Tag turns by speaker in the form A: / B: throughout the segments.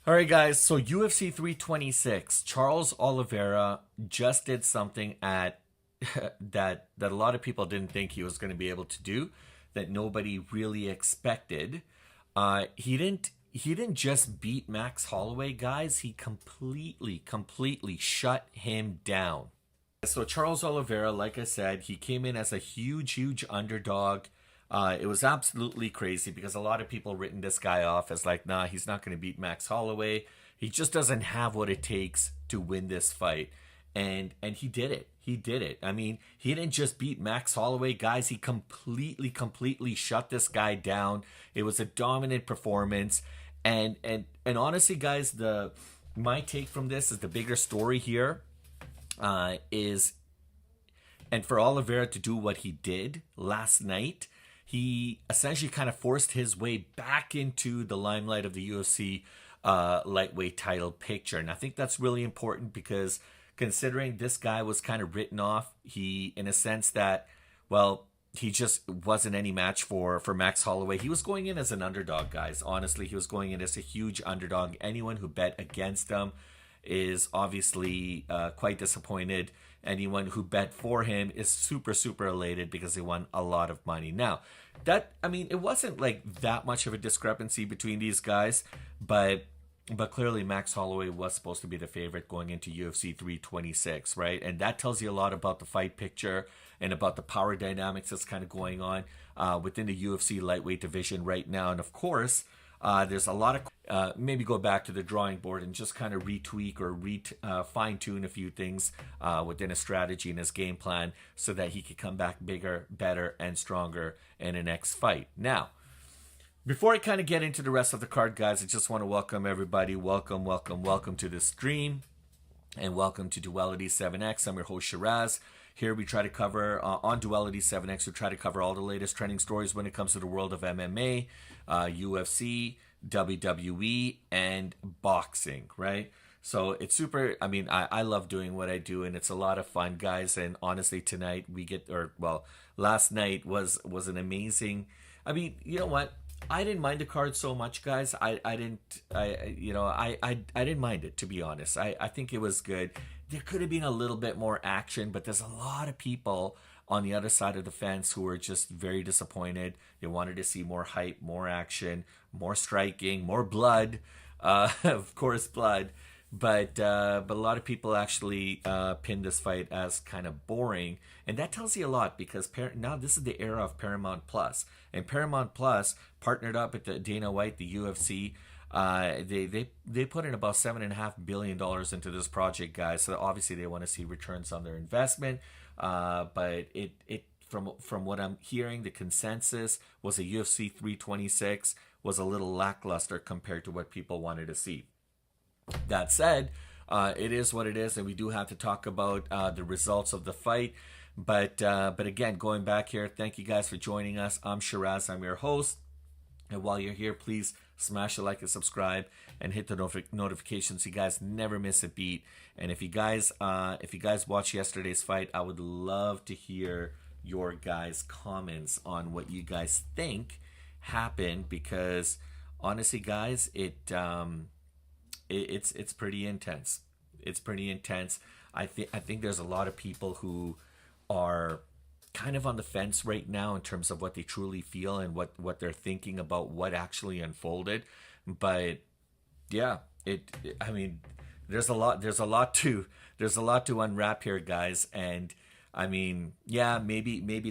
A: All right, guys. So UFC 326, Charles Oliveira just did something at that a lot of people didn't think he was going to be able to do, that nobody really expected. He didn't just beat Max Holloway, guys. He completely shut him down. So Charles Oliveira, like I said, he came in as a huge underdog. It was absolutely crazy because a lot of people written this guy off as like, nah, he's not going to beat Max Holloway. He just doesn't have what it takes to win this fight. And he did it. He did it. I mean, he didn't just beat Max Holloway, guys. He completely shut this guy down. It was a dominant performance. And honestly, guys, the my take from this is the bigger story here is, and for Oliveira to do what he did last night, he essentially kind of forced his way back into the limelight of the UFC lightweight title picture. And I think that's really important because considering this guy was kind of written off, he, in a sense that, well, he just wasn't any match for Max Holloway. He was going in as an underdog, guys. Honestly, he was going in as a huge underdog. Anyone who bet against him is obviously quite disappointed. Anyone who bet for him is super elated because they won a lot of money. Now, it wasn't like that much of a discrepancy between these guys, but clearly Max Holloway was supposed to be the favorite going into UFC 326, right? And that tells you a lot about the fight picture and about the power dynamics that's kind of going on within the UFC lightweight division right now. And of course, there's a lot of maybe go back to the drawing board and just kind of retweak or fine tune a few things within a strategy and his game plan so that he could come back bigger, better, and stronger in the next fight. Now, before I kind of get into the rest of the card, guys, I just want to welcome everybody. Welcome to the stream, and welcome to Duality 7X. I'm your host, Shiraz. Here we try to cover, on Duality 7X, we try to cover all the latest trending stories when it comes to the world of MMA, UFC, WWE, and boxing, right? So it's super, I love doing what I do, and it's a lot of fun, guys. And honestly, tonight last night was an amazing, you know what? I didn't mind the card so much, guys. I didn't mind it, to be honest. I think it was good. There could have been a little bit more action, but there's a lot of people on the other side of the fence who were just very disappointed. They wanted to see more hype, more action, more striking, more blood. Of course, blood. But a lot of people actually pinned this fight as kind of boring, and that tells you a lot because now this is the era of Paramount Plus, and Paramount Plus partnered up with the Dana White, the UFC. They put in about $7.5 billion into this project, guys. So obviously they want to see returns on their investment. But it from what I'm hearing, the consensus was a UFC 326 was a little lackluster compared to what people wanted to see. That said, it is what it is, and we do have to talk about the results of the fight. But again, going back here, thank you guys for joining us. I'm Shiraz. I'm your host. And while you're here, please smash a like and subscribe and hit the notifications so you guys never miss a beat. And if you guys watched yesterday's fight, I would love to hear your guys' comments on what you guys think happened, because honestly, guys, it's pretty intense. It's pretty intense. I think there's a lot of people who are kind of on the fence right now in terms of what they truly feel and what they're thinking about what actually unfolded. But yeah, there's a lot to unwrap here, guys. And maybe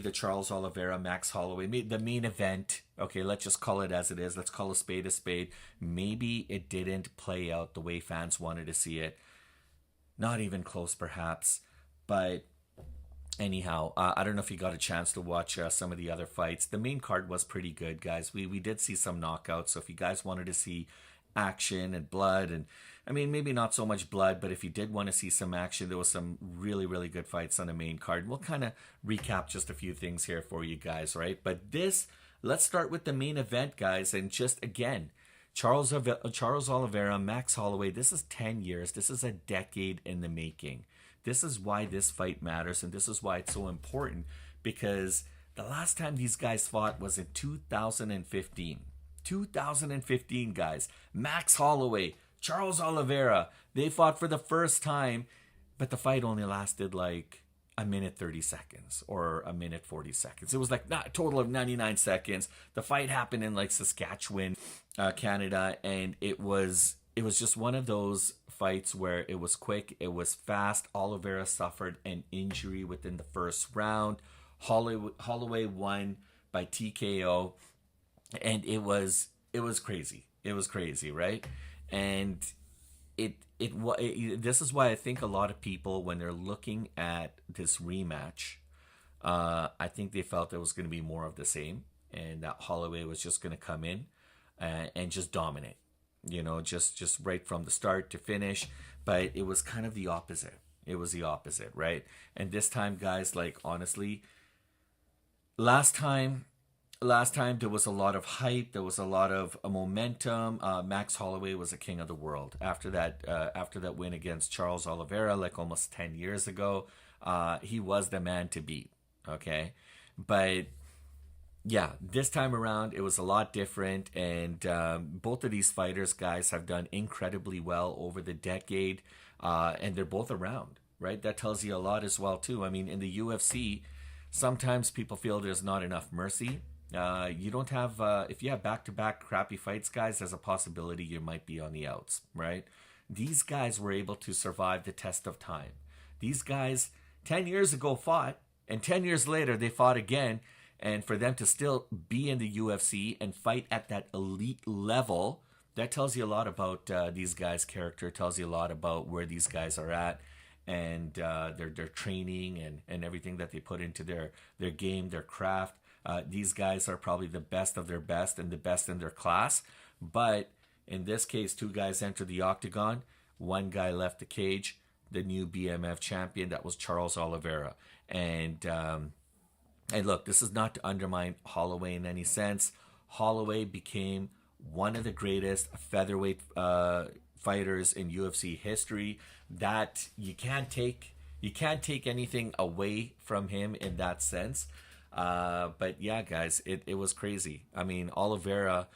A: the Charles Oliveira, Max Holloway, the main event. Okay, let's just call it as it is. Let's call a spade a spade. Maybe it didn't play out the way fans wanted to see it. Not even close, perhaps. But anyhow, I don't know if you got a chance to watch some of the other fights. The main card was pretty good, guys. We did see some knockouts. So if you guys wanted to see action and blood, and maybe not so much blood, but if you did want to see some action, there was some really good fights on the main card. We'll kind of recap just a few things here for you guys, right? But let's start with the main event, guys. And just again, Charles Oliveira, Max Holloway, this is 10 years. This is a decade in the making. This is why this fight matters, and this is why it's so important, because the last time these guys fought was in 2015. 2015, guys. Max Holloway Charles Oliveira. They fought for the first time, but the fight only lasted like a minute 30 seconds or a minute 40 seconds. It was like not a total of 99 seconds. The fight happened in like Saskatchewan, Canada, and it was just one of those fights where it was quick, it was fast. Oliveira suffered an injury within the first round. Holloway won by TKO, and it was crazy. It was crazy, right? And this is why I think a lot of people, when they're looking at this rematch, I think they felt it was going to be more of the same, and that Holloway was just going to come in and just dominate, just right from the start to finish. But it was kind of the opposite. It was the opposite, right? And this time, guys, like honestly, last time there was a lot of hype, there was a lot of momentum. Max Holloway was a king of the world after that win against Charles Oliveira, like almost 10 years ago. He was the man to beat. Okay, but yeah, this time around it was a lot different, and both of these fighters, guys, have done incredibly well over the decade, and they're both around, right? That tells you a lot as well too. I mean, in the UFC, sometimes people feel there's not enough mercy. You don't have if you have back-to-back crappy fights, guys, there's a possibility you might be on the outs, right? These guys were able to survive the test of time. These guys 10 years ago fought, and 10 years later they fought again, and for them to still be in the UFC and fight at that elite level, that tells you a lot about these guys' character, tells you a lot about where these guys are at, and their training and everything that they put into their game, their craft. These guys are probably the best of their best and the best in their class. But in this case, two guys entered the octagon. One guy left the cage, the new BMF champion. That was Charles Oliveira. And look, this is not to undermine Holloway in any sense. Holloway became one of the greatest featherweight fighters in UFC history. That you can't take anything away from him in that sense. But yeah, guys, it was crazy. I mean, Oliveira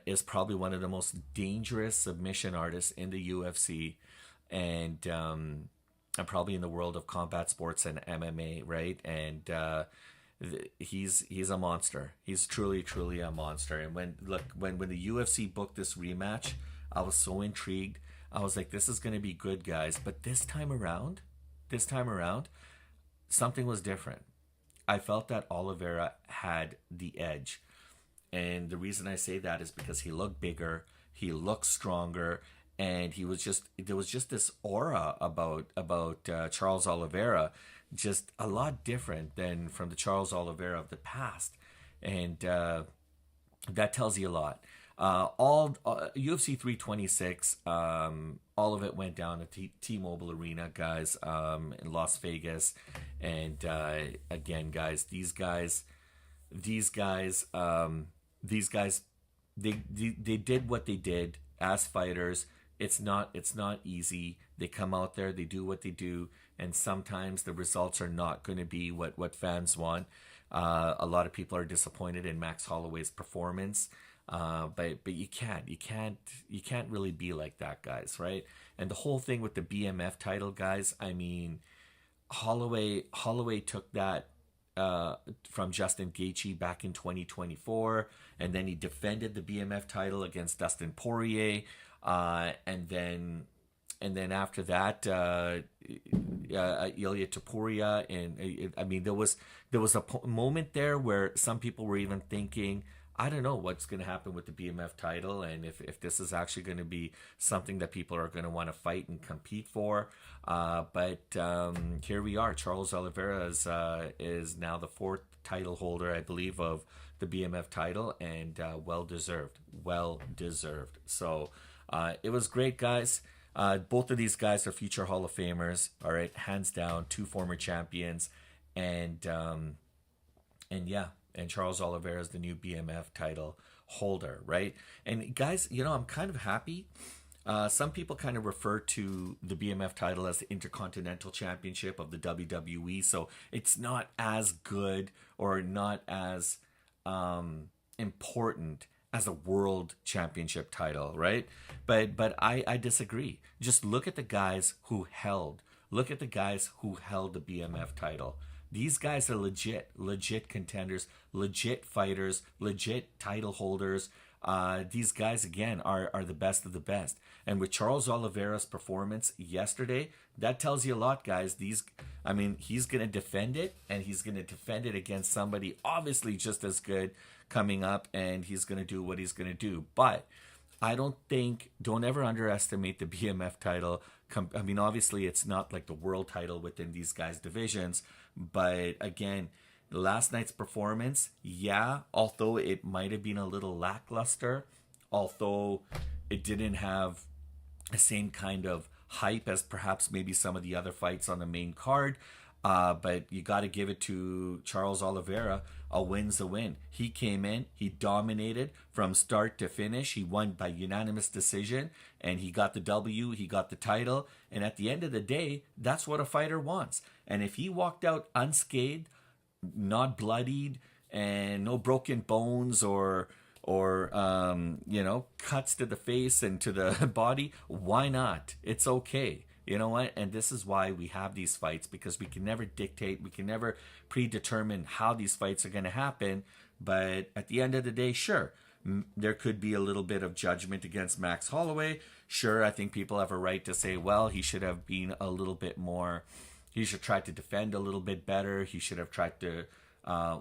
A: is probably one of the most dangerous submission artists in the UFC, and probably in the world of combat sports and MMA, right? And he's a monster. He's truly a monster. And when the UFC booked this rematch, I was so intrigued. I was like, this is going to be good, guys. But this time around, something was different. I felt that Oliveira had the edge. And the reason I say that is because he looked bigger, he looked stronger, and there was just this aura about Charles Oliveira, just a lot different than from the Charles Oliveira of the past. And that tells you a lot. All UFC 326, all of it went down at T-Mobile Arena, guys, in Las Vegas. And again, guys, these guys, they did what they did as fighters. It's not easy. They come out there, they do what they do, and sometimes the results are not going to be what fans want. A lot of people are disappointed in Max Holloway's performance. But you can't really be like that, guys, right? And the whole thing with the BMF title, guys, I mean, Holloway took that from Justin Gaethje back in 2024, and then he defended the BMF title against Dustin Poirier, and then after that, Ilya Topuria, and I mean, there was a moment there where some people were even thinking, I don't know what's going to happen with the BMF title, and if this is actually going to be something that people are going to want to fight and compete for. But here we are. Charles Oliveira is now the fourth title holder, I believe, of the BMF title, and well deserved. So it was great, guys. Both of these guys are future Hall of Famers. All right, hands down, two former champions, and yeah. And Charles Oliveira is the new BMF title holder, right? And guys, I'm kind of happy. Some people kind of refer to the BMF title as the Intercontinental Championship of the WWE. So it's not as good or not as important as a world championship title, right? But I disagree. Just look at the guys who held. Look at the guys who held the BMF title. These guys are legit contenders, legit fighters, legit title holders. These guys, again, are the best of the best. And with Charles Oliveira's performance yesterday, that tells you a lot, guys. He's going to defend it, and he's going to defend it against somebody obviously just as good coming up, and he's going to do what he's going to do. But don't ever underestimate the BMF title. Obviously, it's not like the world title within these guys' divisions, but again, last night's performance, although it might have been a little lackluster, although it didn't have the same kind of hype as perhaps maybe some of the other fights on the main card, but you got to give it to Charles Oliveira. A win's a win. He came in, he dominated from start to finish. He won by unanimous decision, and he got the W, he got the title. And at the end of the day, that's what a fighter wants. And if he walked out unscathed, not bloodied, and no broken bones or cuts to the face and to the body, why not? It's okay. You know what? And this is why we have these fights, because we can never dictate, we can never predetermine how these fights are going to happen. But at the end of the day, sure, there could be a little bit of judgment against Max Holloway. Sure, I think people have a right to say, well, he should have been a little bit more, he should try to defend a little bit better. He should have tried to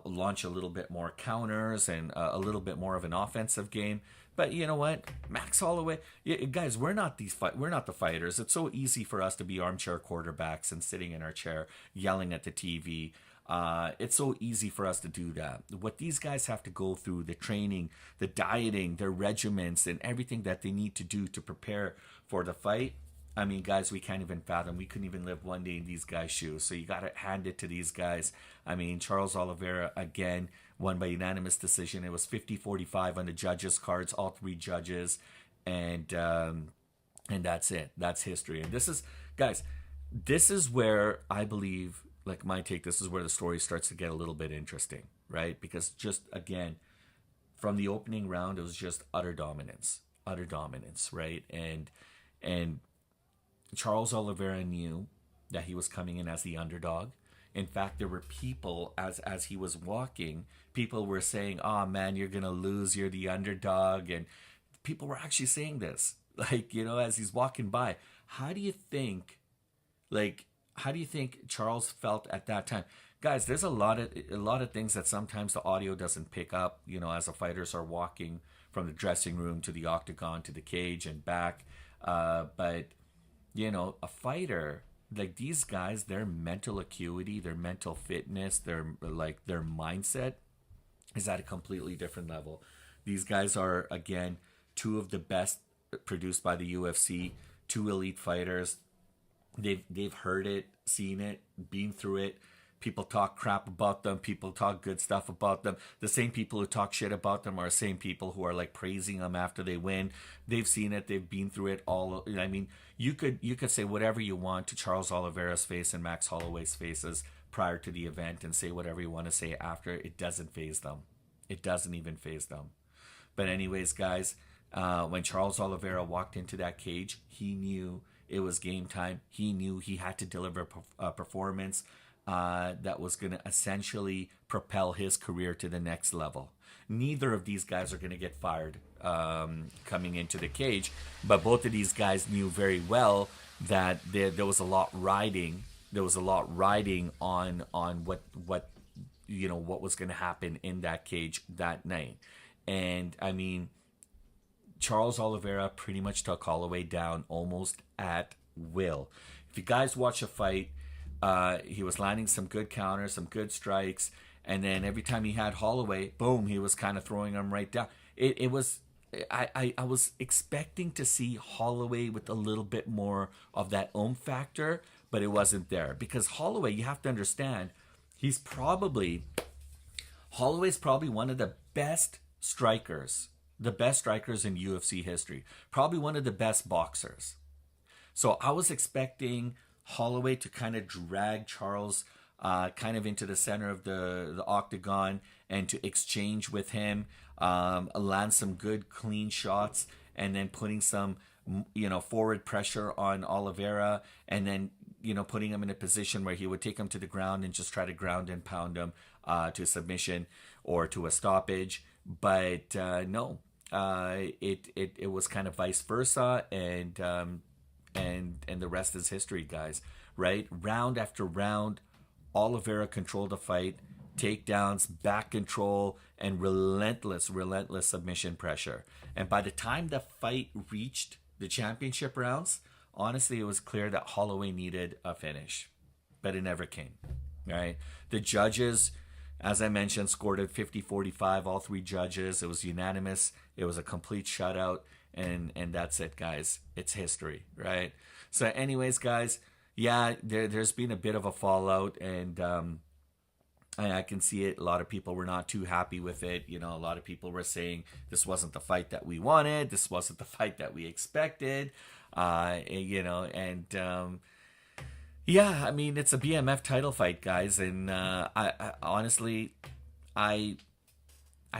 A: launch a little bit more counters and a little bit more of an offensive game. But you know what, Max Holloway, guys, we're not the fighters. It's so easy for us to be armchair quarterbacks and sitting in our chair yelling at the TV. It's so easy for us to do that. What these guys have to go through, the training, the dieting, their regimens, and everything that they need to do to prepare for the fight. I mean, guys, we can't even fathom. We couldn't even live one day in these guys' shoes. So you got to hand it to these guys. I mean, Charles Oliveira, again, won by unanimous decision. It was 50-45 on the judges' cards, all three judges. And that's it. That's history. And this is where I believe, like my take, this is where the story starts to get a little bit interesting, right? Because just, again, from the opening round, it was just utter dominance, right? And Charles Oliveira knew that he was coming in as the underdog. In fact, there were people, as he was walking, people were saying, oh man, you're going to lose, you're the underdog. And people were actually saying this, like, as he's walking by. How do you think Charles felt at that time? Guys, there's a lot of things that sometimes the audio doesn't pick up, as the fighters are walking from the dressing room to the octagon to the cage and back. But a fighter, like these guys, their mental acuity, their mental fitness, their mindset is at a completely different level. These guys are, again, two of the best produced by the UFC, two elite fighters. They've heard it, seen it, been through it. People talk crap about them. People talk good stuff about them. The same people who talk shit about them are the same people who are like praising them after they win. They've seen it. They've been through it all. I mean, you could say whatever you want to Charles Oliveira's face and Max Holloway's faces prior to the event and say whatever you want to say after. It doesn't faze them. It doesn't even faze them. But anyways, guys, when Charles Oliveira walked into that cage, he knew it was game time. He knew he had to deliver a performance that was going to essentially propel his career to the next level. Neither of these guys are going to get fired coming into the cage, but both of these guys knew very well that there was a lot riding. There was a lot riding on what was going to happen in that cage that night. And I mean, Charles Oliveira pretty much took Holloway down almost at will. If you guys watch a fight, he was landing some good counters, some good strikes, and then every time he had Holloway, boom, he was kind of throwing him right down. I was expecting to see Holloway with a little bit more of that factor, but it wasn't there. Because Holloway, you have to understand, Holloway's probably one of the best strikers in UFC history. Probably one of the best boxers. So I was expecting Holloway to kind of drag Charles kind of into the center of the octagon and to exchange with him, land some good clean shots, and then putting some forward pressure on Oliveira, and then putting him in a position where he would take him to the ground and just try to ground and pound him to a submission or to a stoppage. But no, it was kind of vice versa, and the rest is history, guys. Right, round after round, Oliveira controlled the fight, takedowns, back control, and relentless submission pressure. And by the time the fight reached the championship rounds, honestly, it was clear that Holloway needed a finish, but it never came. Right, the judges, as I mentioned, scored at 50-45. All three judges. It was unanimous. It was a complete shutout, and that's it, guys. It's history, right? So, anyways, guys, yeah, there's been a bit of a fallout, and I can see it. A lot of people were not too happy with it. A lot of people were saying this wasn't the fight that we wanted. This wasn't the fight that we expected. Yeah, I mean, it's a BMF title fight, guys, and I honestly, I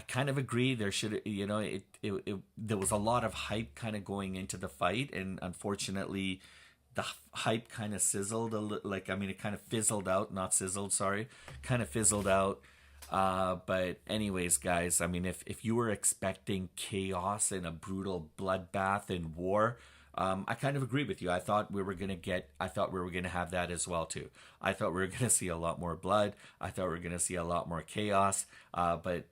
A: kind of agree. There should, there was a lot of hype kind of going into the fight, and unfortunately, the hype kind of sizzled it kind of fizzled out, not sizzled, sorry, kind of fizzled out. But anyways, guys, I mean, if you were expecting chaos and a brutal bloodbath and war, I kind of agree with you. I thought we were going to have that as well too. I thought we were going to see a lot more blood. I thought we were going to see a lot more chaos. But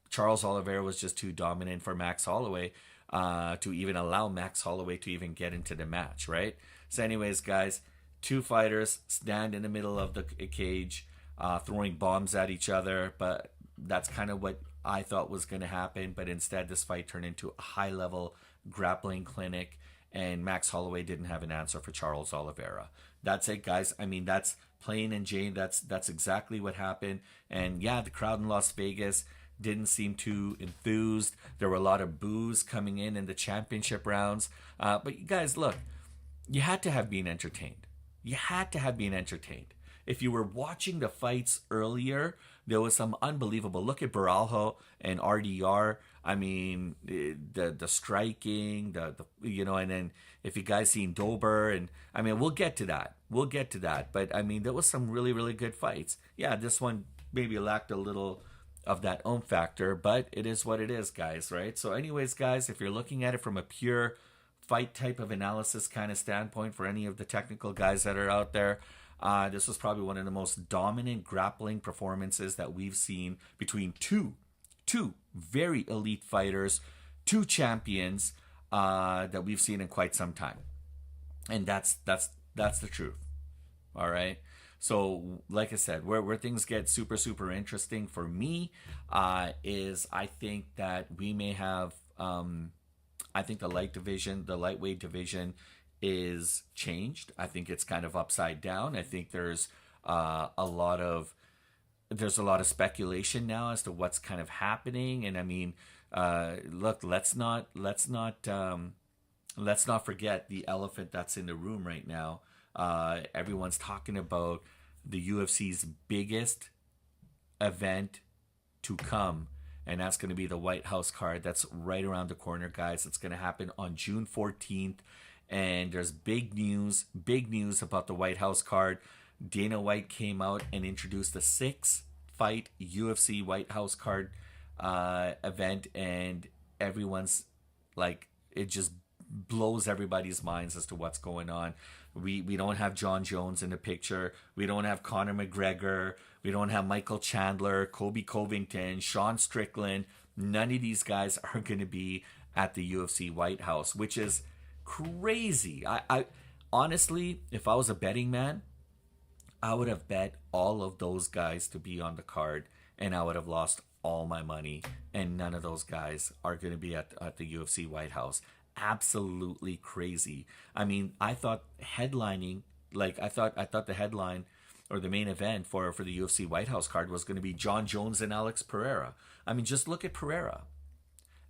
A: Charles Oliveira was just too dominant for Max Holloway to even allow Max Holloway to even get into the match, right? So anyways, guys, two fighters stand in the middle of the cage, throwing bombs at each other. But that's kind of what I thought was going to happen. But instead, this fight turned into a high-level grappling clinic, and Max Holloway didn't have an answer for Charles Oliveira. That's it, guys. I mean, that's plain and Jane. That's exactly what happened. And yeah, the crowd in Las Vegas didn't seem too enthused. There were a lot of boos coming in the championship rounds. But you guys, look, you had to have been entertained. You had to have been entertained. If you were watching the fights earlier, there was some unbelievable. Look at Borralho and RDR. I mean, the striking, and then if you guys seen Dober, and I mean, we'll get to that. But I mean, there was some really, really good fights. Yeah, this one maybe lacked a little of that factor, but it is what it is, guys, right? So anyways, guys, if you're looking at it from a pure fight type of analysis kind of standpoint for any of the technical guys that are out there, this was probably one of the most dominant grappling performances that we've seen between two very elite fighters, two champions that we've seen in quite some time. And that's the truth. All right. So, like I said, where things get super, super interesting for me is I think that we may have, I think the lightweight division is changed. I think it's kind of upside down. I think there's a lot of speculation now as to what's kind of happening. And I mean, look, let's not forget the elephant that's in the room right now. Everyone's talking about the UFC's biggest event to come, and that's going to be the White House card. That's right around the corner, guys. It's going to happen on June 14th, and there's big news about the White House card. Dana White came out and introduced a 6-fight UFC White House card event, and everyone's like, it just blows everybody's minds as to what's going on. We don't have John Jones in the picture. We don't have Conor McGregor. We don't have Michael Chandler, Kobe Covington, Sean Strickland. None of these guys are going to be at the UFC White House, which is crazy. I honestly, if I was a betting man, I would have bet all of those guys to be on the card, and I would have lost all my money, and none of those guys are going to be at the UFC White House. Absolutely crazy. I mean, I thought headlining, I thought the headline or the main event for the UFC White House card was going to be John Jones and Alex Pereira. I mean, just look at Pereira.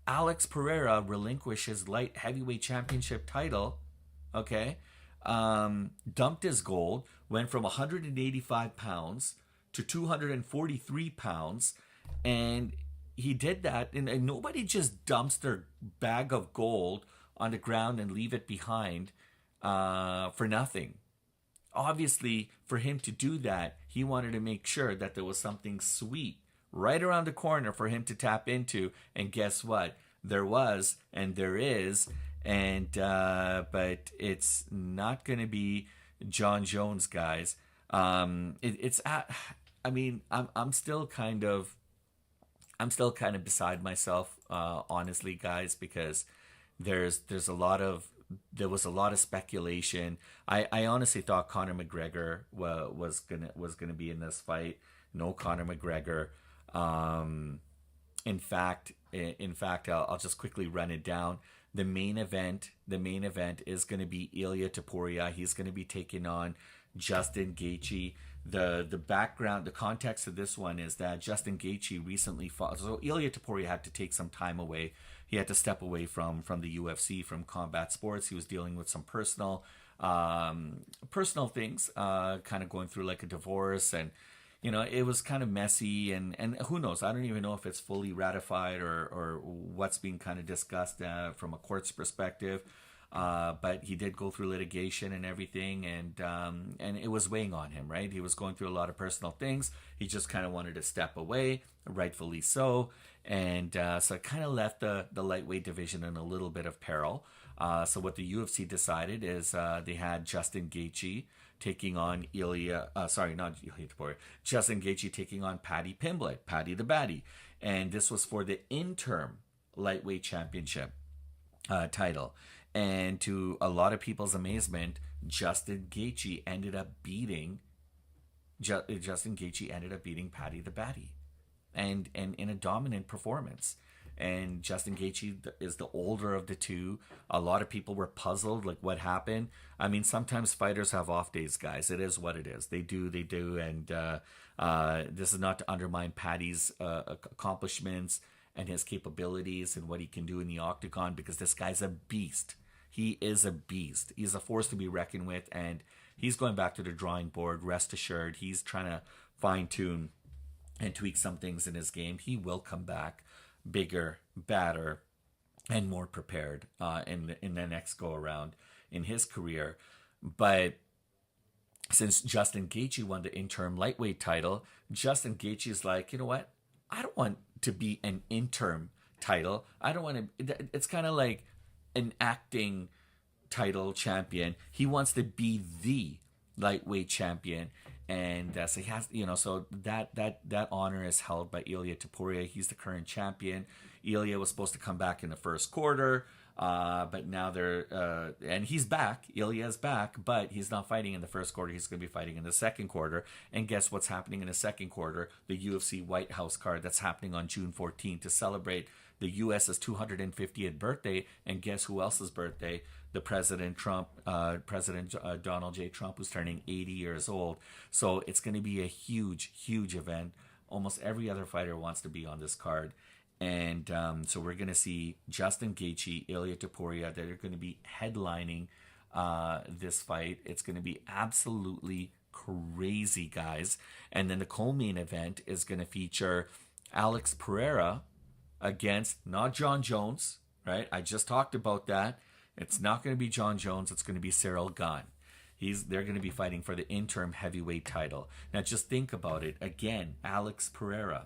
A: Alex Pereira relinquished his light heavyweight championship title, okay? Dumped his gold, went from 185 pounds to 243 pounds. And he did that, and nobody just dumps their bag of gold on the ground and leave it behind for nothing. Obviously, for him to do that, he wanted to make sure that there was something sweet right around the corner for him to tap into. And guess what? There was, and there is. And but it's not going to be John Jones, guys. I'm still kind of beside myself, honestly, guys, because there was a lot of speculation. I honestly thought Conor McGregor was gonna be in this fight. No Conor McGregor. In fact, I'll just quickly run it down. The main event is going to be Ilia Topuria. He's going to be taking on Justin Gaethje. The background, the context of this one is that Justin Gaethje recently fought. So Ilia Topuria had to take some time away. He had to step away from the UFC, from combat sports. He was dealing with some personal things, kind of going through like a divorce, and it was kind of messy, and who knows? I don't even know if it's fully ratified or what's being kind of discussed from a court's perspective. But he did go through litigation and everything, and it was weighing on him, right? He was going through a lot of personal things. He just kind of wanted to step away, rightfully so. And so it kind of left the lightweight division in a little bit of peril. So what the UFC decided is they had Justin Gaethje taking on Justin Gaethje taking on Paddy Pimblett, Paddy the Baddy. And this was for the interim lightweight championship title. And to a lot of people's amazement, Justin Gaethje ended up beating Paddy the Baddy, and in a dominant performance. And Justin Gaethje is the older of the two. A lot of people were puzzled, like, what happened? I mean, sometimes fighters have off days, guys. It is what it is. They do. And this is not to undermine Paddy's accomplishments and his capabilities and what he can do in the octagon, because this guy's a beast. He is a beast. He's a force to be reckoned with, and he's going back to the drawing board. Rest assured, he's trying to fine-tune and tweak some things in his game. He will come back bigger, badder, and more prepared in the next go-around in his career. But since Justin Gaethje won the interim lightweight title, Justin Gaethje is like, you know what? I don't want to be an interim title. I don't want to. It's kind of like an acting title champion. He wants to be the lightweight champion, and so he has, so that honor is held by Ilia Topuria. He's the current champion. Ilia was supposed to come back in the first quarter, but now they're and he's back. Ilya's back, but he's not fighting in the first quarter. He's going to be fighting in the second quarter. And guess what's happening in the second quarter? The UFC White House card that's happening on June 14th to celebrate the U.S.'s 250th birthday. And guess who else's birthday? The President Donald J. Trump, who's turning 80 years old. So it's going to be a huge, huge event. Almost every other fighter wants to be on this card. And so we're going to see Justin Gaethje, Ilia Topuria, that are going to be headlining this fight. It's going to be absolutely crazy, guys. And then the co-main event is going to feature Alex Pereira against, not John Jones, right? I just talked about that. It's not going to be John Jones. It's going to be Cyril Gane. They're going to be fighting for the interim heavyweight title. Now, just think about it. Again, Alex Pereira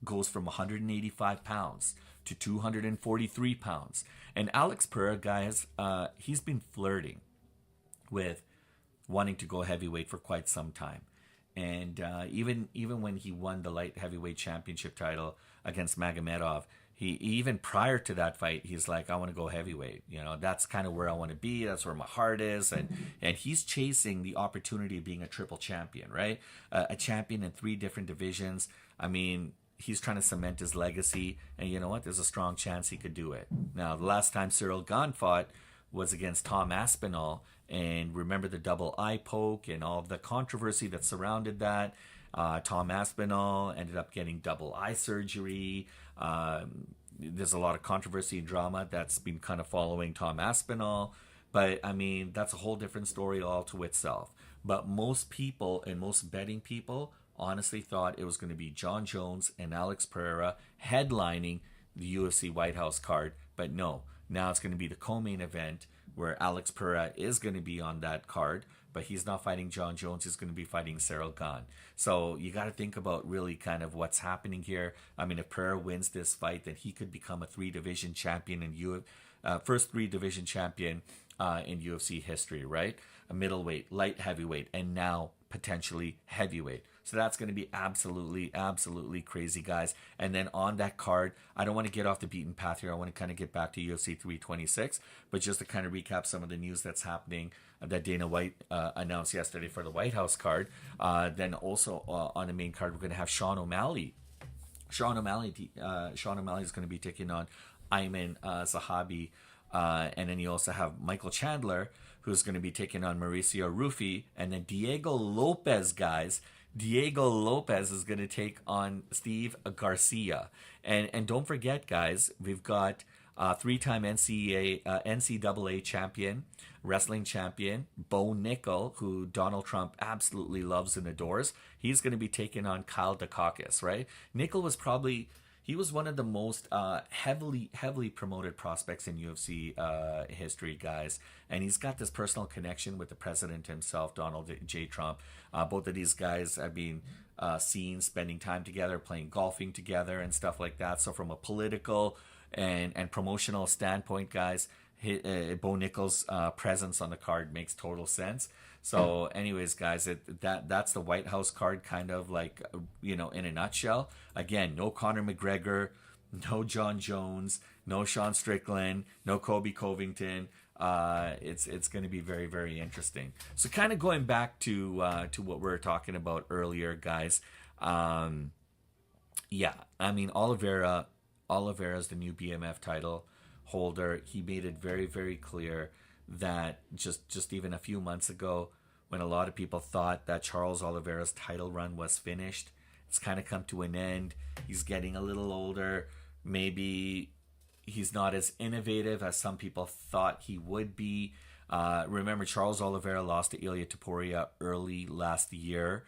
A: goes from 185 pounds to 243 pounds. And Alex Pereira, guys, he's been flirting with wanting to go heavyweight for quite some time. And even when he won the light heavyweight championship title against Magomedov, he even prior to that fight, he's like, I want to go heavyweight. That's kind of where I want to be. That's where my heart is. And he's chasing the opportunity of being a triple champion, right? A champion in 3 different divisions. I mean, he's trying to cement his legacy. And you know what? There's a strong chance he could do it. Now, the last time Cyril Gane fought was against Tom Aspinall. And remember the double eye poke and all of the controversy that surrounded that. Tom Aspinall ended up getting double eye surgery. There's a lot of controversy and drama that's been kind of following Tom Aspinall. But, I mean, that's a whole different story all to itself. But most people and most betting people honestly thought it was going to be Jon Jones and Alex Pereira headlining the UFC White House card, but no. Now it's going to be the co-main event where Alex Pereira is going to be on that card, but he's not fighting Jon Jones. He's going to be fighting Cyril Gane. So you got to think about really kind of what's happening here. I mean, if Pereira wins this fight, then he could become a 3-division champion in first 3-division champion in UFC history, right? A middleweight, light heavyweight, and now potentially heavyweight. So that's going to be absolutely, absolutely crazy, guys. And then on that card, I don't want to get off the beaten path here. I want to kind of get back to UFC 326, but just to kind of recap some of the news that's happening that Dana White announced yesterday for the White House card. Then also on the main card, we're going to have Sean O'Malley. Sean O'Malley is going to be taking on Ayman Zahabi. And then you also have Michael Chandler, who's going to be taking on Mauricio Rufy. And then Diego Lopez, guys. Diego Lopez is going to take on Steve Garcia. And don't forget, guys, we've got 3-time NCAA champion, wrestling champion, Bo Nickel, who Donald Trump absolutely loves and adores. He's going to be taking on Kyle Dukakis, right? Nickel was he was one of the most heavily promoted prospects in UFC history, guys. And he's got this personal connection with the president himself, Donald J. Trump. Both of these guys have been seen spending time together, playing golfing together and stuff like that. So from a political and promotional standpoint, guys, Bo Nickel's presence on the card makes total sense. So anyways, guys, that's the White House card kind of like, in a nutshell. Again, no Conor McGregor, no Jon Jones, no Sean Strickland, no Kobe Covington. It's going to be very, very interesting. So kind of going back to what we were talking about earlier, guys. Yeah, I mean, Oliveira's the new BMF title holder. He made it very, very clear that just even a few months ago, when a lot of people thought that Charles Oliveira's title run was finished, it's kind of come to an end. He's getting a little older. Maybe he's not as innovative as some people thought he would be. Remember, Charles Oliveira lost to Ilia Topuria early last year,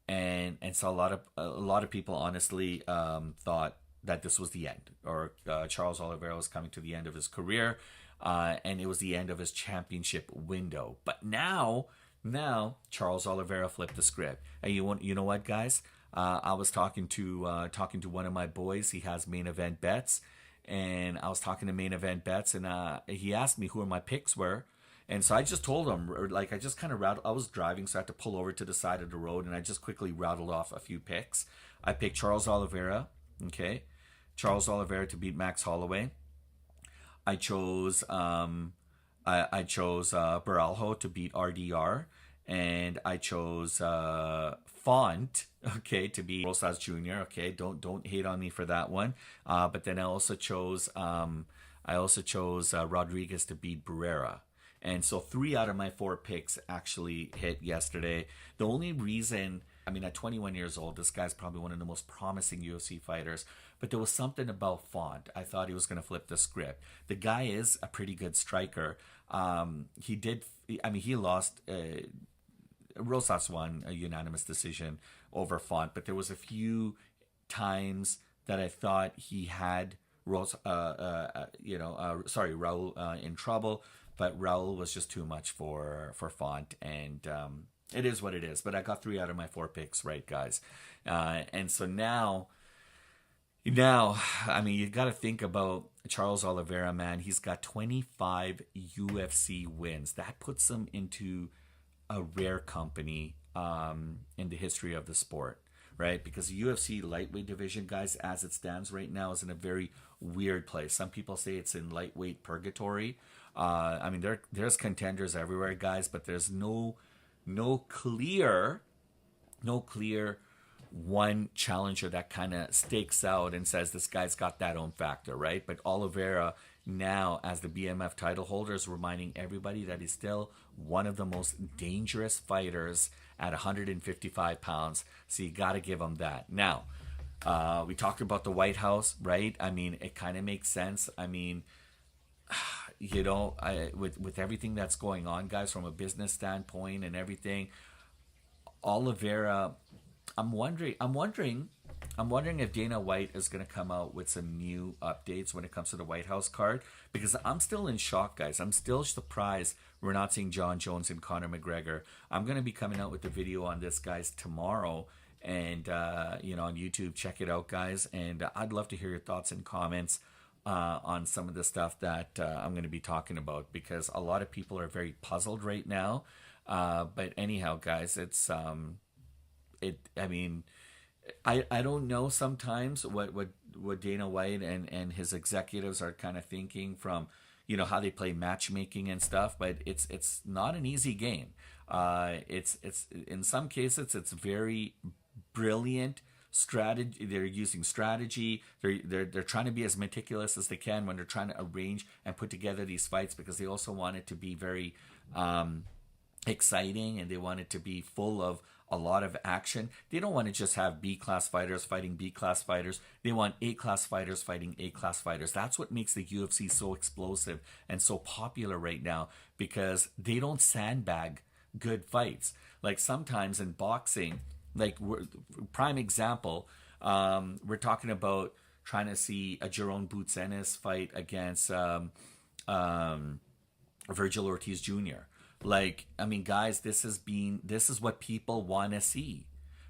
A: and so a lot of people honestly thought that this was the end, or Charles Oliveira was coming to the end of his career, and it was the end of his championship window. But now Charles Oliveira flipped the script. And you know what, guys? I was talking to one of my boys. He has Main Event Bets, and I was talking to Main Event Bets, and he asked me who my picks were. And so I just told him, I just kind of I was driving, so I had to pull over to the side of the road, and I just quickly rattled off a few picks. I picked Charles Oliveira, okay? Charles Oliveira to beat Max Holloway. I chose Borralho to beat RDR, and I chose Font, okay, to beat Rosas Jr. Okay, don't hate on me for that one. But then I also chose Rodrigues to beat Barrera. And so 3 out of my 4 picks actually hit yesterday. The only reason, I mean, at 21 years old, this guy's probably one of the most promising UFC fighters, but there was something about Font. I thought he was going to flip the script. The guy is a pretty good striker. He lost, Rosas won a unanimous decision over Font, but there was a few times that I thought he had Raul in trouble, but Raul was just too much for Font, and it is what it is. But I got 3 out of my 4 picks right, guys. And so now, I mean, you got to think about Charles Oliveira, man. He's got 25 UFC wins. That puts him into a rare company in the history of the sport, right? Because the UFC lightweight division, guys, as it stands right now, is in a very weird place. Some people say it's in lightweight purgatory. I mean, there's contenders everywhere, guys, but there's no clear one challenger that kind of stakes out and says this guy's got that own factor, right? But Oliveira now, as the BMF title holder, is reminding everybody that he's still one of the most dangerous fighters at 155 pounds. So you got to give him that. Now, we talked about the White House, right? I mean, it kind of makes sense. I mean, with everything that's going on, guys, from a business standpoint and everything, Oliveira, I'm wondering if Dana White is going to come out with some new updates when it comes to the White House card, because I'm still in shock, guys. I'm still surprised we're not seeing John Jones and Conor McGregor. I'm going to be coming out with the video on this, guys, tomorrow, and on YouTube. Check it out, guys. And I'd love to hear your thoughts and comments on some of the stuff that I'm going to be talking about, because a lot of people are very puzzled right now. But anyhow, guys, it's I mean, I don't know sometimes what Dana White and his executives are kind of thinking from, how they play matchmaking and stuff, but it's not an easy game. It's in some cases it's very brilliant strategy. They're using strategy. They're trying to be as meticulous as they can when they're trying to arrange and put together these fights, because they also want it to be very exciting, and they want it to be full of a lot of action. They don't want to just have B-class fighters fighting B-class fighters. They want A-class fighters fighting A-class fighters. That's what makes the UFC so explosive and so popular right now, because they don't sandbag good fights. Like sometimes in boxing, like prime example, we're talking about trying to see a Jerome Boots Ennis fight against Virgil Ortiz Jr. Like, I mean, guys, this is what people want to see,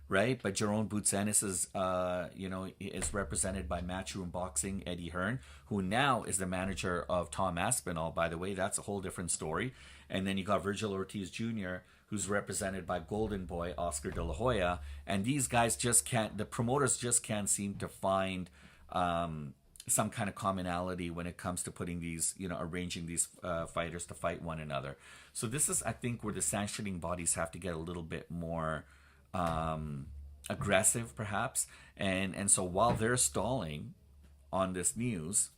A: right? But Jerome Boots Ennis is represented by Matchroom Boxing Eddie Hearn, who now is the manager of Tom Aspinall. By the way, that's a whole different story. And then you got Virgil Ortiz Jr., who's represented by Golden Boy Oscar De La Hoya, and these guys just can't. The promoters just can't seem to find some kind of commonality when it comes to putting these, arranging these fighters to fight one another. So this is, I think, where the sanctioning bodies have to get a little bit more aggressive, perhaps. And so while they're stalling on this news,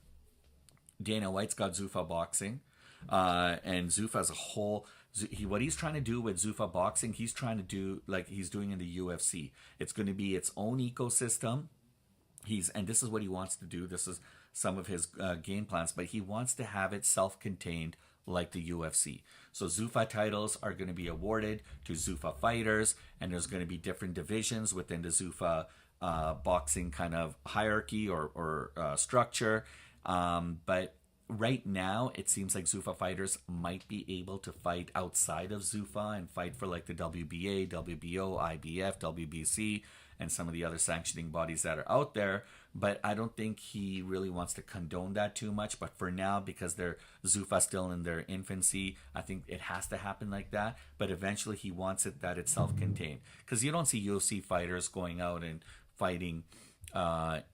A: Dana White's got Zuffa Boxing, and Zuffa as a whole. What he's trying to do with Zuffa Boxing, he's trying to do like he's doing in the UFC. It's going to be its own ecosystem. And this is what he wants to do. This is some of his game plans, but he wants to have it self-contained like the UFC. So Zuffa titles are going to be awarded to Zuffa fighters, and there's going to be different divisions within the Zuffa boxing kind of hierarchy or structure. But right now, it seems like Zuffa fighters might be able to fight outside of Zuffa and fight for like the WBA, WBO, IBF, WBC, and some of the other sanctioning bodies that are out there. But I don't think he really wants to condone that too much. But for now, because they're Zuffa still in their infancy, I think it has to happen like that. But eventually he wants it that it's self-contained. Because you don't see UFC fighters going out and fighting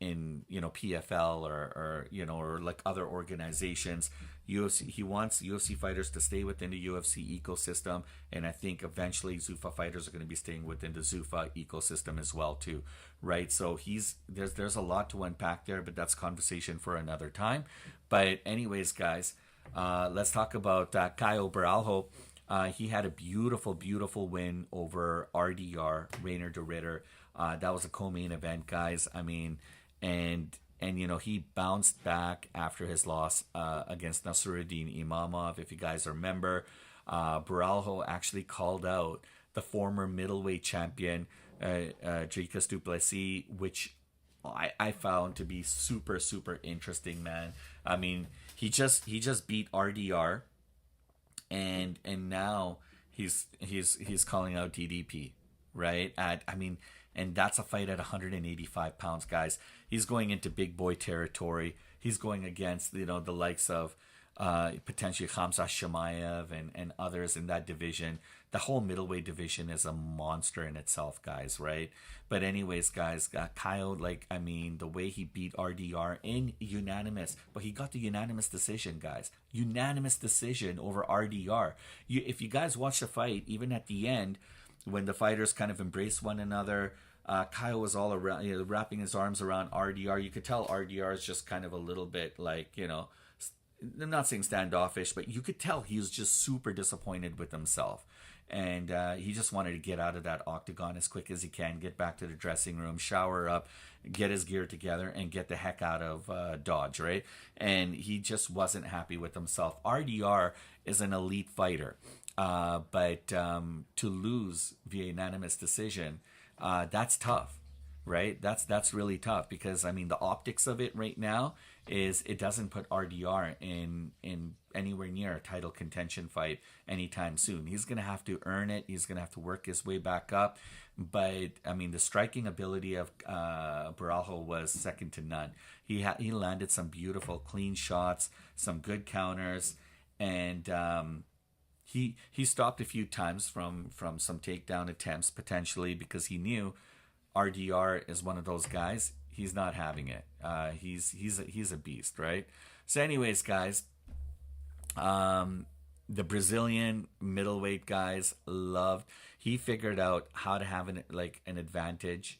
A: in PFL or like other organizations. He wants UFC fighters to stay within the UFC ecosystem, and I think eventually Zuffa fighters are going to be staying within the Zuffa ecosystem as well too, right? So there's a lot to unpack there, but that's conversation for another time. But anyways, guys, let's talk about Caio Borralho. He had a beautiful win over RDR, Reinier de Ridder. That was a co-main event, guys. I mean, and he bounced back after his loss against Nasruddin Imamov. If you guys remember, Borralho actually called out the former middleweight champion, Dricus du Plessis, which I found to be super interesting, man. I mean, he just beat RDR, and now he's calling out DDP, right? And that's a fight at 185 pounds, guys. He's going into big boy territory. He's going against, the likes of potentially Khamzat Chimaev and others in that division. The whole middleweight division is a monster in itself, guys, right? But anyways, guys, Caio, the way he beat RDR in unanimous, but he got the unanimous decision, guys. Unanimous decision over RDR. If you guys watch the fight, even at the end, when the fighters kind of embraced one another, Caio was all around, wrapping his arms around RDR. You could tell RDR is just kind of a little bit I'm not saying standoffish, but you could tell he was just super disappointed with himself. And he just wanted to get out of that octagon as quick as he can, get back to the dressing room, shower up, get his gear together, and get the heck out of Dodge, right? And he just wasn't happy with himself. RDR is an elite fighter. But to lose via unanimous decision, that's tough, right? That's really tough because I mean the optics of it right now is it doesn't put RDR in anywhere near a title contention fight anytime soon. He's gonna have to earn it. He's gonna have to work his way back up. But I mean the striking ability of Borralho was second to none. He landed some beautiful clean shots, some good counters, and he stopped a few times from some takedown attempts potentially because he knew RDR is one of those guys. He's not having it. He's a beast, right? So, anyways, guys, the Brazilian middleweight guys loved. He figured out how to have an advantage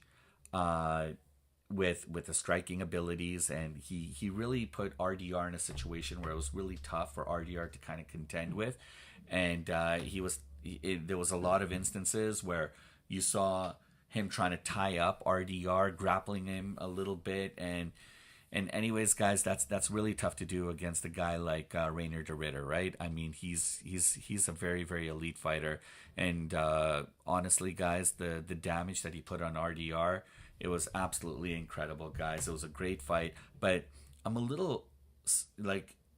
A: with the striking abilities, and he really put RDR in a situation where it was really tough for RDR to kind of contend with, and there was a lot of instances where you saw him trying to tie up RDR, grappling him a little bit, and anyways, guys, that's really tough to do against a guy like Reinier de Ridder, right? I mean, he's a very, very elite fighter, and honestly, guys, the damage that he put on RDR, it was absolutely incredible, guys. It was a great fight, but I'm a little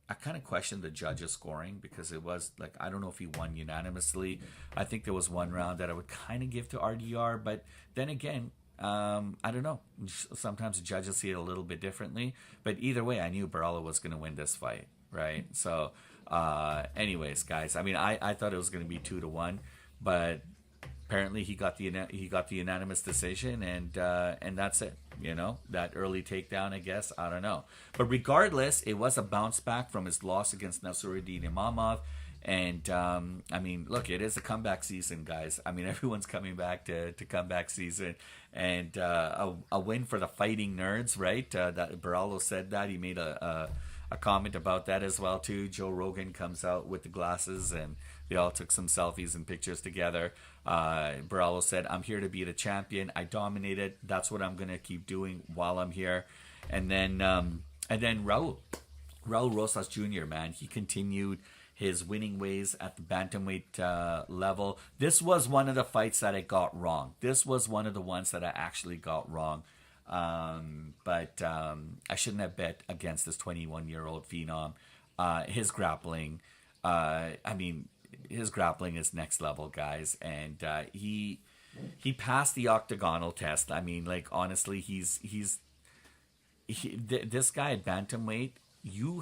A: I kind of questioned the judges' scoring because it was I don't know if he won unanimously. I think there was one round that I would kind of give to RDR, but then again, I don't know. Sometimes the judges see it a little bit differently, but either way, I knew Borralho was going to win this fight, right? So, anyways, guys, I mean, I thought it was going to be 2-1, but apparently he got the unanimous decision, and that's it. You know, that early takedown, I guess. I don't know, but regardless, it was a bounce back from his loss against Nasruddin Imamov. And I mean, look, it is a comeback season, guys. I mean, everyone's coming back to comeback season, and a win for the fighting nerds, right? That Borralho said that. He made a comment about that as well too. Joe Rogan comes out with the glasses, and they all took some selfies and pictures together. Borralho said, "I'm here to be the champion. I dominated. That's what I'm gonna keep doing while I'm here." And then Raul Rosas Jr., man, he continued his winning ways at the bantamweight level. This was one of the fights that I got wrong. This was one of the ones that I actually got wrong. But I shouldn't have bet against this 21-year-old phenom. His grappling, his grappling is next level, guys. And he passed the octagonal test. I mean, honestly, this guy at bantamweight, you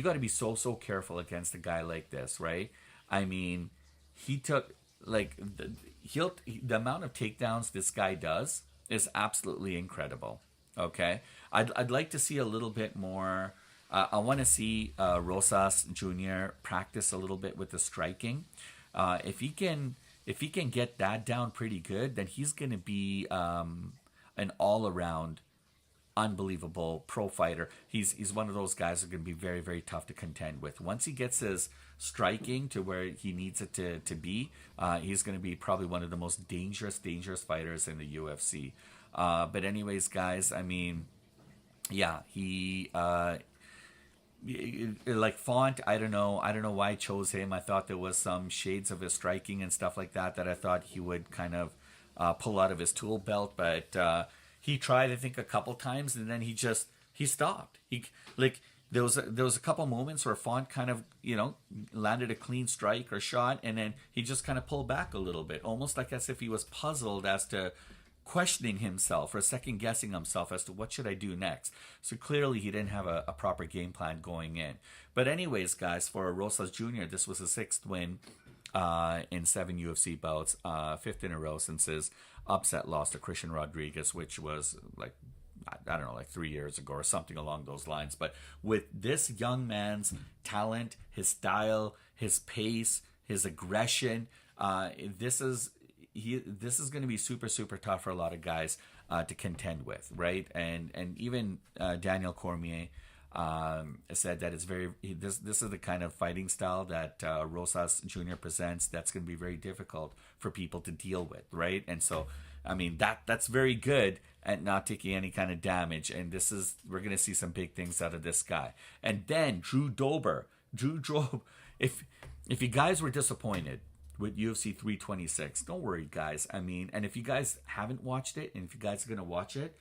A: got to be so careful against a guy like this, right? I mean, he took the amount of takedowns this guy does is absolutely incredible. Okay, I'd like to see a little bit more. I want to see Rosas Jr. practice a little bit with the striking. If he can get that down pretty good, then he's going to be an all-around unbelievable pro fighter. He's one of those guys who are going to be very, very tough to contend with. Once he gets his striking to where he needs it to be, he's going to be probably one of the most dangerous fighters in the UFC. But anyways, guys, I mean, yeah, he Font, I don't know why I chose him. I thought there was some shades of his striking and stuff like that I thought he would kind of pull out of his tool belt, but he tried, I think, a couple times, and then he stopped. There was a couple moments where Font kind of, landed a clean strike or shot, and then he just kind of pulled back a little bit, almost like as if he was puzzled as to questioning himself or second guessing himself as to what should I do next. So clearly he didn't have a proper game plan going in. But anyways, guys, for Rosas Jr., this was his 6th win in 7 UFC bouts, 5th in a row since his upset loss to Christian Rodrigues, which was 3 years ago or something along those lines. But with this young man's talent, his style, his pace, his aggression, this is going to be super tough for a lot of guys to contend with, right? And even Daniel Cormier said that this is the kind of fighting style that Rosas Jr. presents that's going to be very difficult for people to deal with, right? And so, I mean, that's very good at not taking any kind of damage, and we're going to see some big things out of this guy. And then Drew Dober, if you guys were disappointed with UFC 326. Don't worry, guys. I mean, and if you guys haven't watched it, and if you guys are gonna watch it,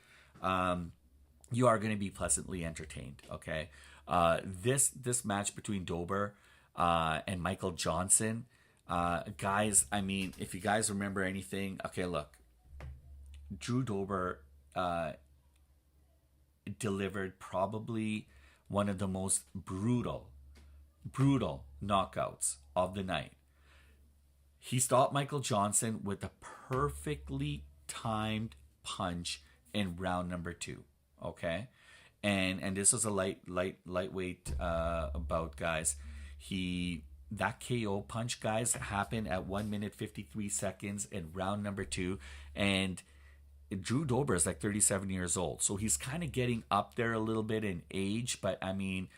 A: you are gonna be pleasantly entertained. Okay, this match between Dober and Michael Johnson, guys. I mean, if you guys remember anything, okay, look, Drew Dober delivered probably one of the most brutal knockouts of the night. He stopped Michael Johnson with a perfectly timed punch in round number 2. Okay, and this was a lightweight bout, guys. That KO punch, guys, happened at 1 minute 53 seconds in round number 2, and Drew Dober is like 37 years old, so he's kind of getting up there a little bit in age, but I mean,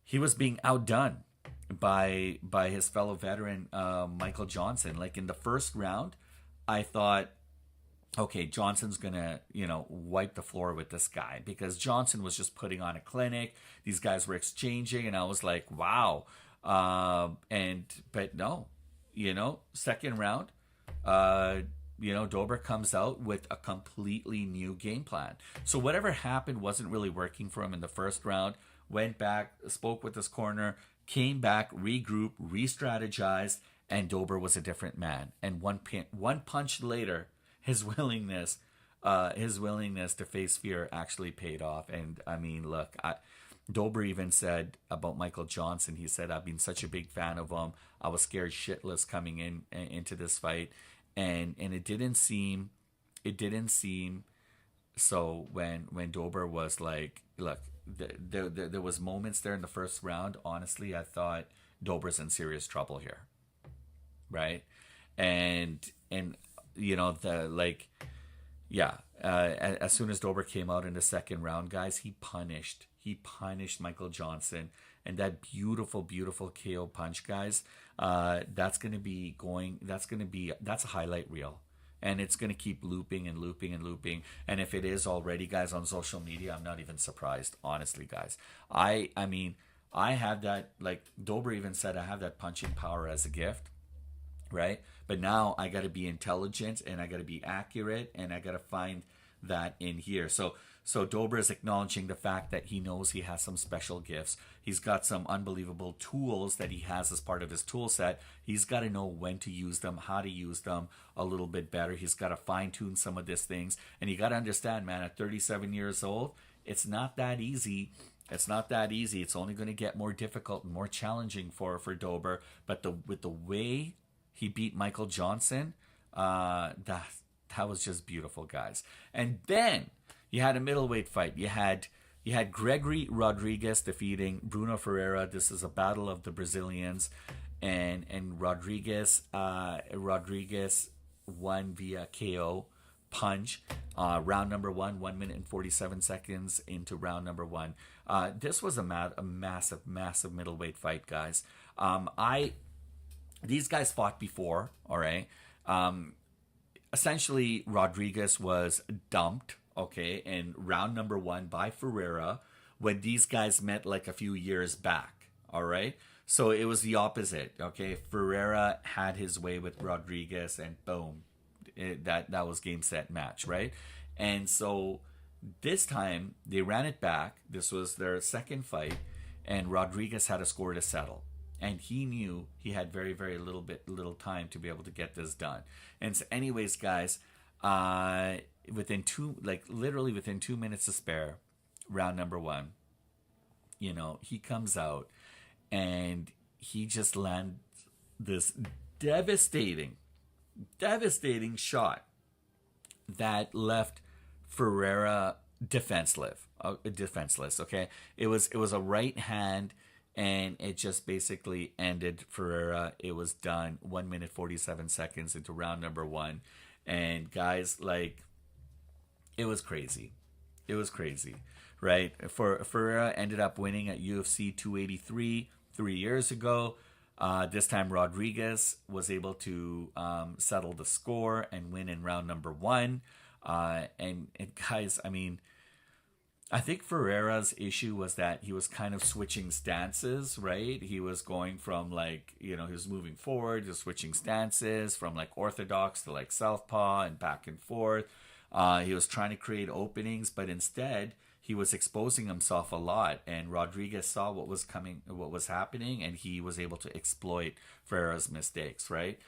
A: he was being outdone by his fellow veteran Michael Johnson. Like in the first round, I thought, okay, Johnson's gonna wipe the floor with this guy, because Johnson was just putting on a clinic. These guys were exchanging, and I was like, wow. But no, second round, Dober comes out with a completely new game plan. So whatever happened wasn't really working for him in the first round. Went back, spoke with his corner, came back, regrouped, re-strategized, and Dober was a different man. And one punch later, his willingness to face fear actually paid off. And I mean, look, Dober even said about Michael Johnson, he said, I've been such a big fan of him. I was scared shitless coming into this fight. And it didn't seem so when Dober was like, look, there was moments there in the first round. Honestly, I thought Dober's in serious trouble here, right? And as soon as Dober came out in the second round, guys, he punished Michael Johnson, and that beautiful KO punch, guys. That's a highlight reel, and it's gonna keep looping and looping and looping. And if it is already, guys, on social media, I'm not even surprised, honestly, guys. I mean, I have that, like Dober even said, I have that punching power as a gift, right? But now I got to be intelligent, and I got to be accurate, and I got to find that in here. So Dober is acknowledging the fact that he knows he has some special gifts. He's got some unbelievable tools that he has as part of his tool set. He's got to know when to use them, how to use them a little bit better. He's got to fine tune some of these things. And you got to understand, man, at 37 years old, it's not that easy. It's not that easy. It's only going to get more difficult and more challenging for Dober. But with the way he beat Michael Johnson, that was just beautiful, guys. And then you had a middleweight fight. You had Gregory Rodrigues defeating Brunno Ferreira. This is a battle of the Brazilians, and Rodrigues won via KO punch. Round number 1, 1 minute and 47 seconds into round number 1. This was a massive middleweight fight, guys. These guys fought before, all right? Essentially, Rodrigues was dumped, okay, in round number 1 by Ferreira when these guys met like a few years back, all right? So it was the opposite, okay? Ferreira had his way with Rodrigues, and boom, that was game, set, match, right? And so this time, they ran it back. This was their second fight, and Rodrigues had a score to settle. And he knew he had very, very little time to be able to get this done. And so anyways, guys, within 2 minutes to spare, round number 1, he comes out and he just lands this devastating shot that left Ferreira defenseless. Okay, it was a right hand, and it just basically ended Ferreira. It was done 1 minute 47 seconds into round number 1. And guys, like, it was crazy, right? Ferreira ended up winning at UFC 283 3 years ago. This time Rodrigues was able to settle the score and win in round number 1. And guys, I mean, I think Ferreira's issue was that he was kind of switching stances, right? He was going from like, he was moving forward, just switching stances from like orthodox to like southpaw and back and forth. He was trying to create openings, but instead he was exposing himself a lot. And Rodrigues saw what was coming, what was happening, and he was able to exploit Ferreira's mistakes, right?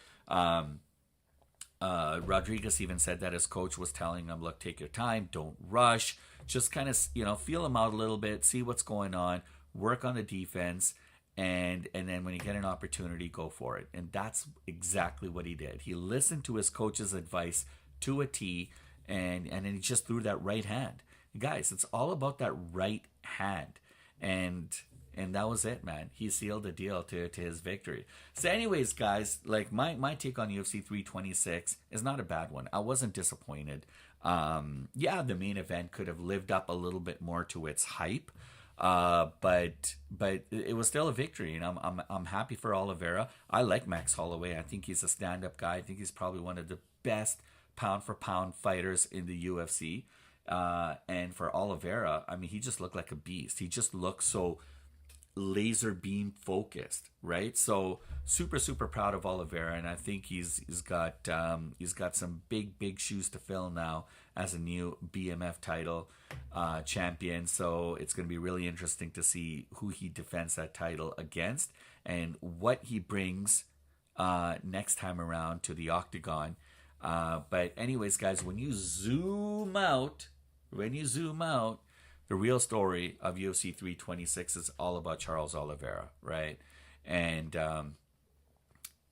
A: Rodrigues even said that his coach was telling him, look, take your time, don't rush, just kind of, feel him out a little bit, see what's going on, work on the defense, and then when you get an opportunity, go for it. And that's exactly what he did. He listened to his coach's advice to a T, and then he just threw that right hand. Guys, it's all about that right hand. And that was it, man. He sealed the deal to his victory. So anyways, guys, like my take on UFC 326 is not a bad one. I wasn't disappointed. Yeah, the main event could have lived up a little bit more to its hype. But it was still a victory, and I'm happy for Oliveira. I like Max Holloway. I think he's a stand-up guy. I think he's probably one of the best pound for pound fighters in the UFC. And for Oliveira, I mean, he just looked like a beast. He just looked so laser beam focused, right? So super proud of Oliveira, and I think he's got some big shoes to fill now as a new BMF title champion. So it's going to be really interesting to see who he defends that title against and what he brings next time around to the octagon. But anyways, guys, when you zoom out, the real story of UFC 326 is all about Charles Oliveira, right? And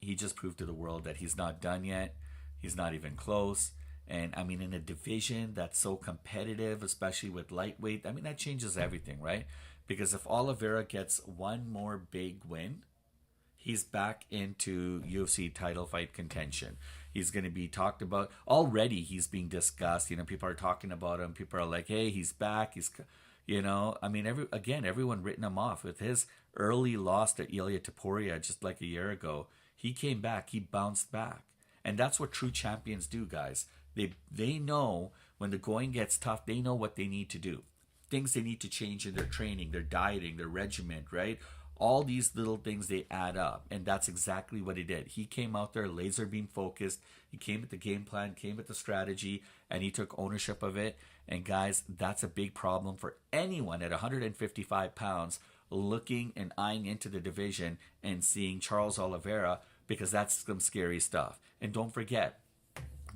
A: he just proved to the world that he's not done yet. He's not even close. And I mean, in a division that's so competitive, especially with lightweight, I mean, that changes everything, right? Because if Oliveira gets one more big win, he's back into UFC title fight contention. He's going to be talked about. Already he's being discussed. People are talking about him. People are like, hey, he's back. I mean, everyone written him off. With his early loss to Ilia Topuria just like a year ago, he came back. He bounced back. And that's what true champions do, guys. They know when the going gets tough, they know what they need to do. Things they need to change in their training, their dieting, their regimen, right? All these little things, they add up, and that's exactly what he did. He came out there laser beam focused. He came with the game plan, came with the strategy, and he took ownership of it. And guys, that's a big problem for anyone at 155 pounds looking and eyeing into the division and seeing Charles Oliveira, because that's some scary stuff. And don't forget,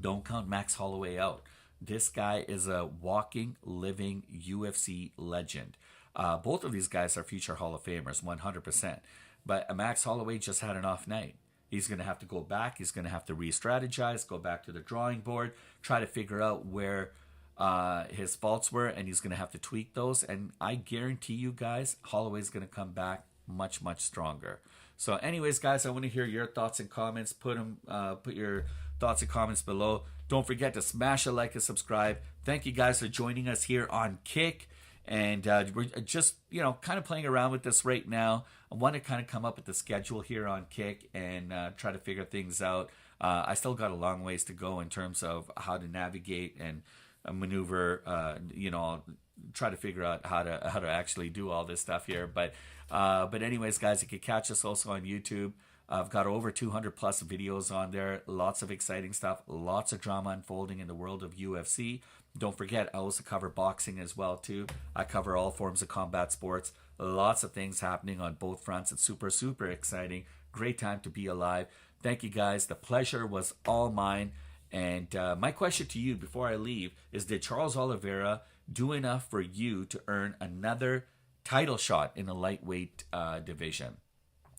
A: don't count Max Holloway out. This guy is a walking, living UFC legend. Both of these guys are future Hall of Famers, 100%. But Max Holloway just had an off night. He's going to have to go back. He's going to have to re-strategize, go back to the drawing board, try to figure out where his faults were, and he's going to have to tweak those. And I guarantee you guys, Holloway's going to come back much stronger. So anyways, guys, I want to hear your thoughts and comments. Put your thoughts and comments below. Don't forget to smash a like and subscribe. Thank you guys for joining us here on Kick. And we're just, kind of playing around with this right now. I want to kind of come up with the schedule here on Kick and try to figure things out. I still got a long ways to go in terms of how to navigate and maneuver. I'll try to figure out how to actually do all this stuff here. But anyways, guys, you can catch us also on YouTube. I've got over 200 plus videos on there. Lots of exciting stuff. Lots of drama unfolding in the world of UFC. Don't forget, I also cover boxing as well too. I cover all forms of combat sports. Lots of things happening on both fronts. It's super exciting. Great time to be alive. Thank you guys. The pleasure was all mine. And my question to you before I leave is, did Charles Oliveira do enough for you to earn another title shot in the lightweight division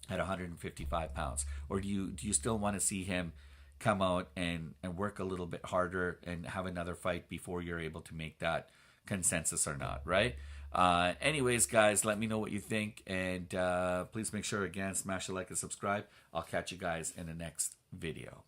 A: at 155 pounds? Or do you still want to see him come out and work a little bit harder and have another fight before you're able to make that consensus or not, right? Anyways, guys, let me know what you think, and please make sure, again, smash the like and subscribe. I'll catch you guys in the next video.